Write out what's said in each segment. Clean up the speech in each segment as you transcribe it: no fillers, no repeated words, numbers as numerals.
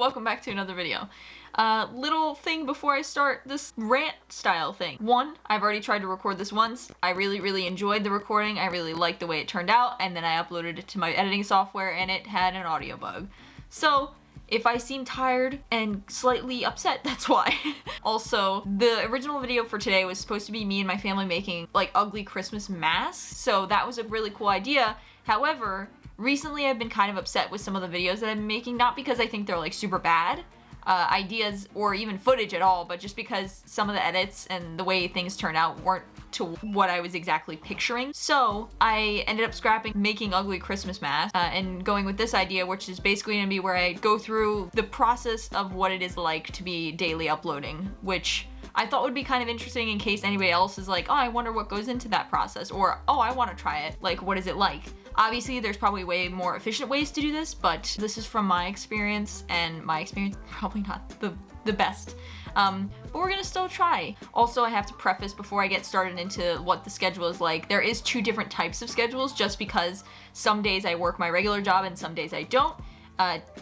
welcome back to another video. Little thing before I start this rant style thing. One, I've already tried to record this once. I really enjoyed the recording. I really liked the way it turned out, and then I uploaded it to my editing software and it had an audio bug. So if I seem tired and slightly upset, that's why. Also, the original video for today was supposed to be me and my family making like ugly Christmas masks, so that was a really cool idea. However, recently I've been kind of upset with some of the videos that I've been making, not because I think they're like super bad ideas or even footage at all, but just because some of the edits and the way things turned out weren't to what I was exactly picturing. So I ended up scrapping making ugly Christmas masks and going with this idea, which is basically gonna be where I go through the process of what it is like to be daily uploading, which I thought would be kind of interesting in case anybody else is like, oh, I wonder what goes into that process, or oh, I want to try it. Like, what is it like? Obviously, there's probably way more efficient ways to do this, but this is from my experience, and my experience probably not the best. But we're gonna still try. Also, I have to preface before I get started into what the schedule is like, there is 2 different types of schedules, just because some days I work my regular job and some days I don't.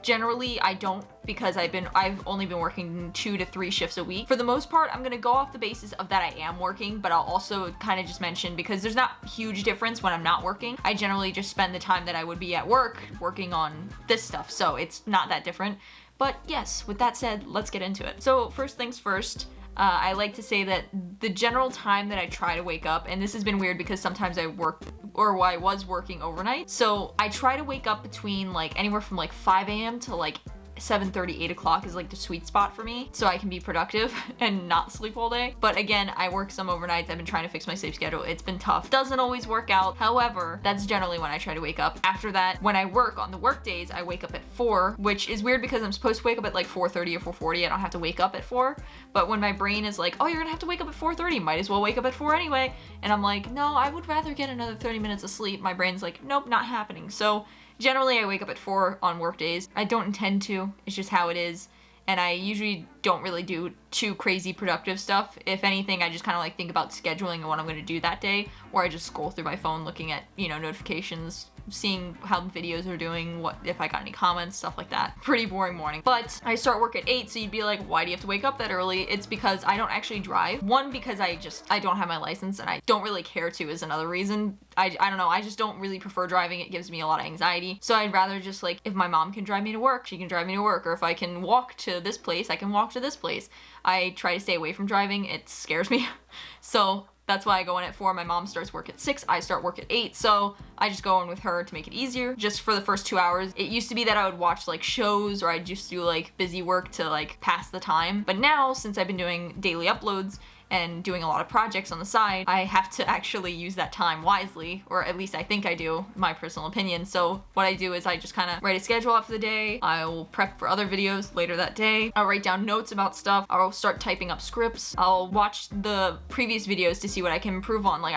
Generally, I don't, because I've only been working 2 to 3 shifts a week. For the most part, I'm gonna go off the basis of that I am working, but I'll also kind of just mention, because there's not a huge difference when I'm not working. I generally just spend the time that I would be at work working on this stuff, so it's not that different. But yes, with that said, let's get into it. So first things first, I like to say that the general time that I try to wake up, and this has been weird because sometimes I work, or I was working overnight, so I try to wake up between like anywhere from like 5 a.m. to like 7:30, 8 o'clock is like the sweet spot for me, so I can be productive and not sleep all day. But again, I work some overnights. I've been trying to fix my sleep schedule. It's been tough. Doesn't always work out. However, that's generally when I try to wake up. After that, when I work on the work days, I wake up at 4, which is weird because I'm supposed to wake up at like 4:30 or 4:40. I don't have to wake up at 4. But when my brain is like, oh, you're gonna have to wake up at 4:30, might as well wake up at 4 anyway. And I'm like, no, I would rather get another 30 minutes of sleep. My brain's like, nope, not happening. So generally, I wake up at 4 on work days. I don't intend to, it's just how it is. And I usually don't really do too crazy productive stuff. If anything, I just kind of like think about scheduling and what I'm gonna do that day, or I just scroll through my phone looking at, you know, notifications, seeing how the videos are doing, what if I got any comments, stuff like that. Pretty boring morning. But I start work at 8, so you'd be like, why do you have to wake up that early? It's because I don't actually drive. One, because I don't have my license and I don't really care to is another reason. I don't know, I just don't really prefer driving. It gives me a lot of anxiety. So I'd rather just like, if my mom can drive me to work, she can drive me to work, or if I can walk to this place, I can walk to this place. I try to stay away from driving. It scares me. So that's why I go in at 4. My mom starts work at 6. I start work at 8. So I just go in with her to make it easier. Just for the first 2 hours. It used to be that I would watch like shows, or I'd just do like busy work to like pass the time. But now, since I've been doing daily uploads and doing a lot of projects on the side, I have to actually use that time wisely, or at least I think I do, my personal opinion. So what I do is I just kind of write a schedule out for the day. I'll prep for other videos later that day. I'll write down notes about stuff. I'll start typing up scripts. I'll watch the previous videos to see what I can improve on. Like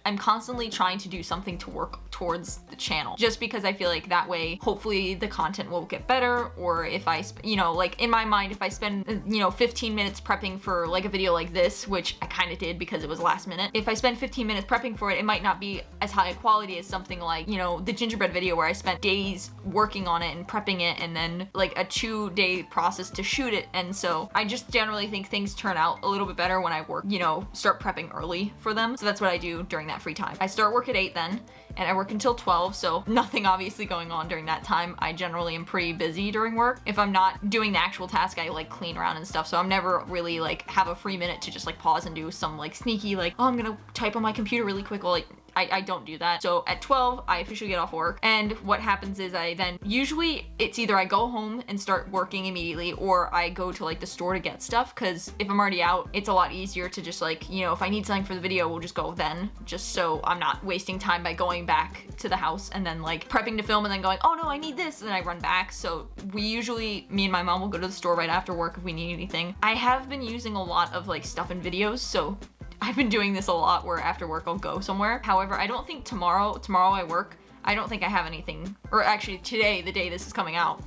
I'm constantly trying to do something to work towards the channel, just because I feel like that way, hopefully the content will get better. Or if I, you know, like in my mind, if I spend, you know, 15 minutes prepping for like a video like this, which I kind of did because it was last minute. If I spend 15 minutes prepping for it, it might not be as high quality as something like, you know, the gingerbread video where I spent days working on it and prepping it, and then like a 2-day process to shoot it. And so I just generally think things turn out a little bit better when I work, you know, start prepping early for them. So that's what I do during that free time. I start work at 8 then, and I work until 12, so nothing obviously going on during that time. I generally am pretty busy during work. If I'm not doing the actual task, I like clean around and stuff, so I'm never really like have a free minute to just like pause and do some like sneaky like, oh, I'm gonna type on my computer really quick. Well, like I don't do that. So at 12, I officially get off work, and what happens is I then, usually it's either I go home and start working immediately, or I go to like the store to get stuff, because if I'm already out, it's a lot easier to just like, you know, if I need something for the video, we'll just go then, just so I'm not wasting time by going back to the house and then like prepping to film and then going, oh no, I need this, and then I run back. So we usually, me and my mom will go to the store right after work if we need anything. I have been using a lot of like stuff in videos, so I've been doing this a lot where after work I'll go somewhere. However, I don't think tomorrow I work. I don't think I have anything, or actually today, the day this is coming out,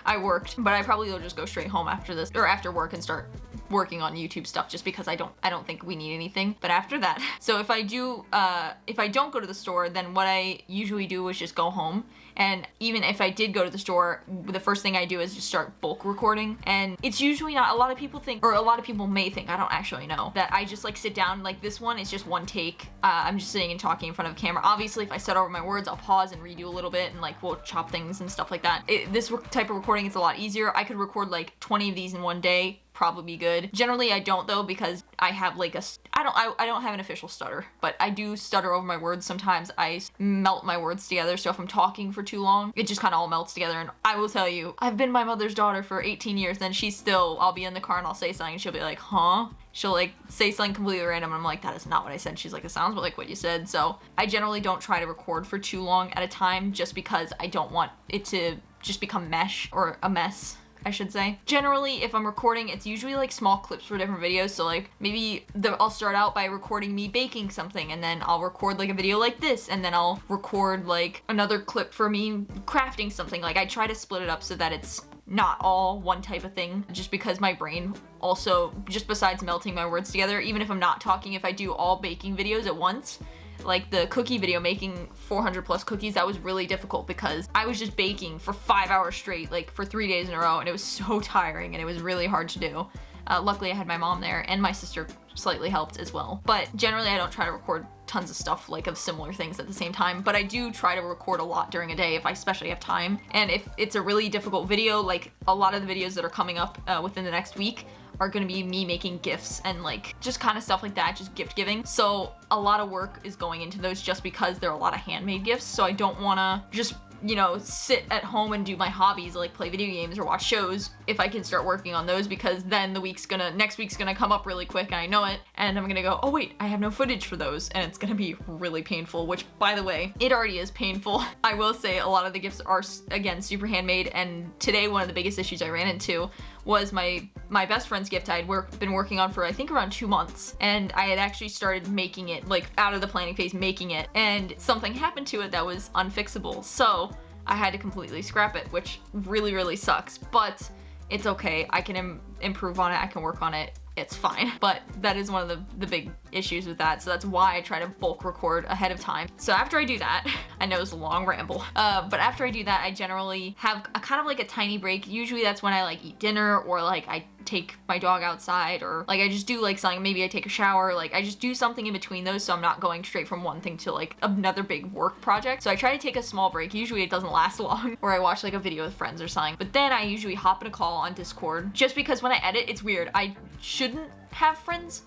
I worked, but I probably will just go straight home after this, or after work, and start working on YouTube stuff just because I don't think we need anything. But after that, so if I don't go to the store, then what I usually do is just go home. And even if I did go to the store, the first thing I do is just start bulk recording. And it's usually not, a lot of people think, or a lot of people may think, I don't actually know, that I just like sit down, like this one is just one take. I'm just sitting and talking in front of a camera. Obviously, if I start over my words, I'll pause and redo a little bit and like we'll chop things and stuff like that. This type of recording is a lot easier. I could record like 20 of these in one day. Probably be good. Generally, I don't though, because I have like I don't have an official stutter, but I do stutter over my words sometimes. I melt my words together, so if I'm talking for too long, it just kind of all melts together. And I will tell you, I've been my mother's daughter for 18 years, and I'll be in the car and I'll say something and she'll be like, huh? She'll like say something completely random and I'm like, that is not what I said. She's like, it sounds like what you said. So I generally don't try to record for too long at a time just because I don't want it to just become a mess, I should say. Generally, if I'm recording, it's usually like small clips for different videos. So like maybe I'll start out by recording me baking something, and then I'll record like a video like this, and then I'll record like another clip for me crafting something. Like I try to split it up so that it's not all one type of thing, just because my brain also, just besides melting my words together, even if I'm not talking, if I do all baking videos at once, like the cookie video, making 400 plus cookies, that was really difficult because I was just baking for 5 hours straight, like for 3 days in a row, and it was so tiring and it was really hard to do. Luckily I had my mom there, and my sister slightly helped as well. But generally I don't try to record tons of stuff like of similar things at the same time, but I do try to record a lot during a day if I especially have time. And if it's a really difficult video, like a lot of the videos that are coming up within the next week are gonna be me making gifts and like just kind of stuff like that, just gift giving. So a lot of work is going into those just because they're a lot of handmade gifts. So I don't wanna just, you know, sit at home and do my hobbies like play video games or watch shows if I can start working on those, because then next week's gonna come up really quick and I know it, and I'm gonna go, oh wait, I have no footage for those, and it's gonna be really painful, which by the way, it already is painful. I will say a lot of the gifts are, again, super handmade, and today one of the biggest issues I ran into was my best friend's gift I had been working on for I think around 2 months, and I had actually started making it, like out of the planning phase, making it, and something happened to it that was unfixable. So I had to completely scrap it, which really, really sucks, but it's okay. I can improve on it. I can work on it. It's fine. But that is one of the big issues with that. So that's why I try to bulk record ahead of time. So after I do that, I know it's a long ramble, but after I do that, I generally have a kind of like a tiny break. Usually that's when I like eat dinner, or like I take my dog outside, or like I just do like something, maybe I take a shower, like I just do something in between those, so I'm not going straight from one thing to like another big work project. So I try to take a small break. Usually it doesn't last long, or I watch like a video with friends or something. But then I usually hop in a call on Discord, just because when I edit, it's weird. I shouldn't have friends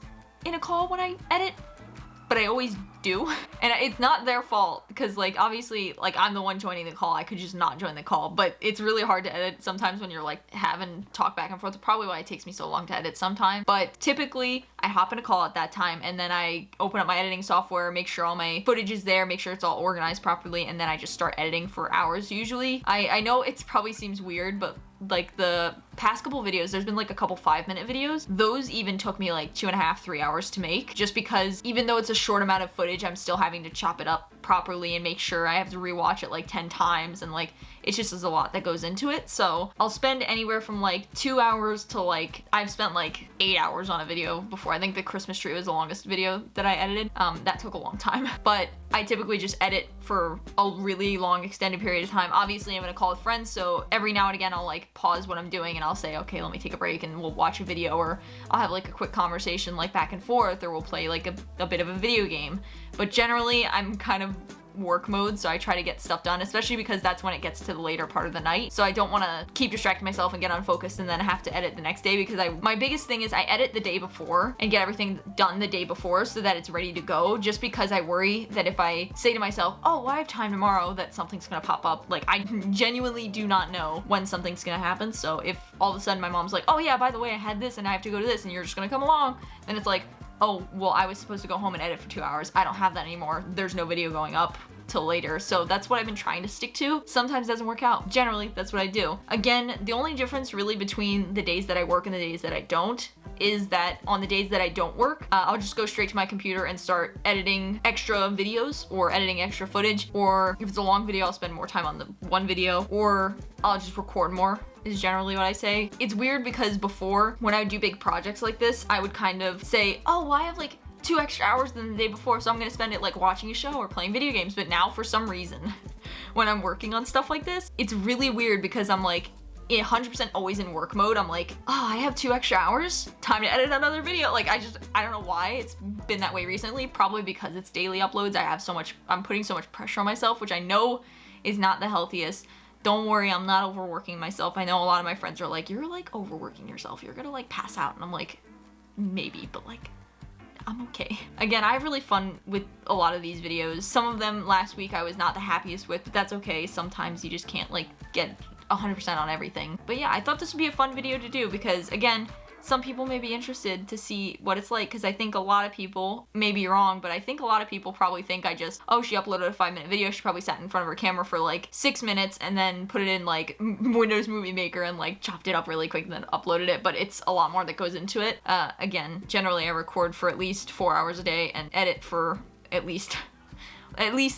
in a call when I edit, but I always do. And it's not their fault, because like obviously like I'm the one joining the call. I could just not join the call, but it's really hard to edit sometimes when you're like having talk back and forth. Probably why it takes me so long to edit sometimes. But typically I hop in a call at that time, and then I open up my editing software, make sure all my footage is there, make sure it's all organized properly, and then I just start editing for hours usually. I know it probably seems weird, but like the past couple videos, there's been like a couple 5-minute videos. Those even took me like 2.5, 3 hours to make, just because even though it's a short amount of footage, I'm still having to chop it up properly and make sure I have to rewatch it like 10 times, and like it's just a lot that goes into it. So I'll spend anywhere from like 2 hours to like, I've spent like 8 hours on a video before. I think the Christmas tree was the longest video that I edited. That took a long time, but I typically just edit for a really long extended period of time. Obviously I'm in a call with friends, so every now and again I'll like pause what I'm doing and I'll say, okay, let me take a break and we'll watch a video, or I'll have like a quick conversation like back and forth, or we'll play like a bit of a video game. But generally I'm kind of work mode, so I try to get stuff done, especially because that's when it gets to the later part of the night. So I don't want to keep distracting myself and get unfocused and then have to edit the next day, because my biggest thing is I edit the day before and get everything done the day before so that it's ready to go, just because I worry that if I say to myself, oh, well, I have time tomorrow, that something's gonna pop up. Like I genuinely do not know when something's gonna happen. So if all of a sudden my mom's like, oh yeah, by the way, I had this and I have to go to this and you're just gonna come along, then it's like, oh, well, I was supposed to go home and edit for 2 hours. I don't have that anymore. There's no video going up till later. So that's what I've been trying to stick to. Sometimes it doesn't work out. Generally, that's what I do. Again, the only difference really between the days that I work and the days that I don't is that on the days that I don't work, I'll just go straight to my computer and start editing extra videos or editing extra footage, or if it's a long video, I'll spend more time on the one video, or I'll just record more, is generally what I say. It's weird because before, when I would do big projects like this, I would kind of say, oh, well, I have like 2 extra hours than the day before, so I'm gonna spend it like watching a show or playing video games. But now for some reason, when I'm working on stuff like this, it's really weird because I'm like 100% always in work mode. I'm like, oh, I have 2 extra hours, time to edit another video. Like I don't know why it's been that way recently, probably because it's daily uploads. I'm putting so much pressure on myself, which I know is not the healthiest. Don't worry, I'm not overworking myself. I know a lot of my friends are like, you're like overworking yourself, you're gonna like pass out. And I'm like, maybe, but like, I'm okay. Again, I have really fun with a lot of these videos. Some of them last week I was not the happiest with, but that's okay. Sometimes you just can't like get 100% on everything. But yeah, I thought this would be a fun video to do because again, some people may be interested to see what it's like, because I think a lot of people, may be wrong, but I think a lot of people probably think I just, oh, she uploaded a 5-minute video, she probably sat in front of her camera for like 6 minutes and then put it in like Windows Movie Maker and like chopped it up really quick and then uploaded it, but it's a lot more that goes into it. Again, generally I record for at least 4 hours a day and edit for at least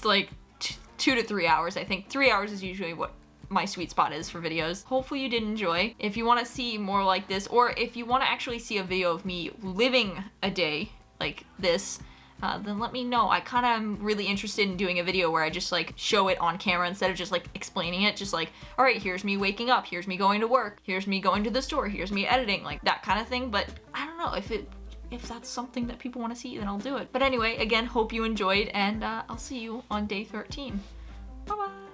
like 2 to 3 hours. I think 3 hours is usually what my sweet spot is for videos. Hopefully you did enjoy. If you want to see more like this, or if you want to actually see a video of me living a day like this, then let me know. I kind of am really interested in doing a video where I just like show it on camera instead of just like explaining it. Just like, all right, here's me waking up, here's me going to work, here's me going to the store, here's me editing, like that kind of thing. But I don't know if that's something that people want to see, then I'll do it. But anyway, again, hope you enjoyed, and I'll see you on day 13. Bye bye.